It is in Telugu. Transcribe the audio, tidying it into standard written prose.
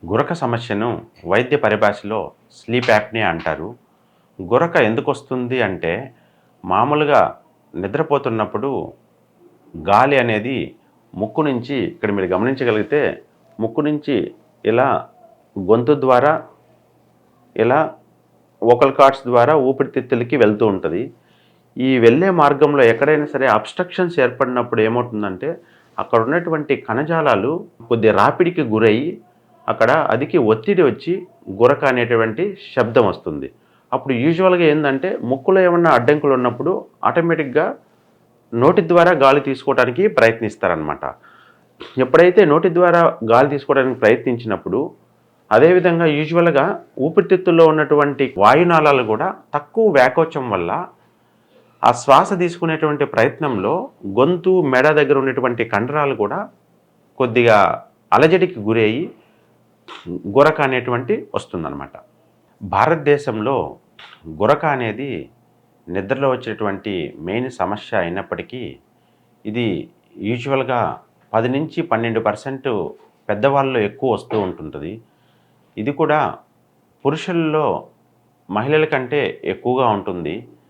గురక సమస్యను వైద్య పరిభాషలో స్లీప్ యాప్నియా అంటారు. గురక ఎందుకొస్తుంది అంటే, మామూలుగా నిద్రపోతున్నప్పుడు గాలి అనేది ముక్కు నుంచి ఇక్కడ మీరు గమనించగలిగితే ముక్కు నుంచి ఇలా గొంతు ద్వారా ఇలా వోకల్ కార్డ్స్ ద్వారా ఊపిరితిత్తులకి వెళ్తూ ఉంటది. ఈ వెళ్ళే మార్గంలో ఎక్కడైనా సరే అబ్‌స్ట్రక్షన్స్ ఏర్పడినప్పుడు ఏమవుతుందంటే, అక్కడ ఉన్నటువంటి కణజాలాలు కొద్దిగా రాపిడికి గురయ్యి, అక్కడ అధిక ఒత్తిడి వచ్చి గురక అనేటువంటి శబ్దం వస్తుంది. అప్పుడు యూజువల్‌గా ఏందంటే, ముక్కులో ఏమన్నా అడ్డంకులు ఉన్నప్పుడు ఆటోమేటిక్‌గా నోటి ద్వారా గాలి తీసుకోవడానికి ప్రయత్నిస్తారనమాట. ఎప్పుడైతే నోటి ద్వారా గాలి తీసుకోవడానికి ప్రయత్నించినప్పుడు, అదేవిధంగా యూజువల్‌గా ఊపిరితిత్తుల్లో ఉన్నటువంటి వాయునాళాలు గూడా తక్కువ వ్యాకోచం వల్ల ఆ శ్వాస తీసుకునేటువంటి ప్రయత్నంలో గొంతు, మెడ దగ్గర ఉన్నటువంటి కండరాలు కూడా కొద్దిగా అలజడికి గురయ్యి గురక అనేటువంటి వస్తుందనమాట. భారతదేశంలో గురక అనేది నిద్రలో వచ్చేటువంటి మెయిన్ సమస్య అయినప్పటికీ, ఇది యూజువల్‌గా 10-12% పెద్దవాళ్ళలో ఎక్కువ వస్తూ ఉంటుంటది. ఇది కూడా పురుషుల్లో మహిళల కంటే ఎక్కువగా ఉంటుంది.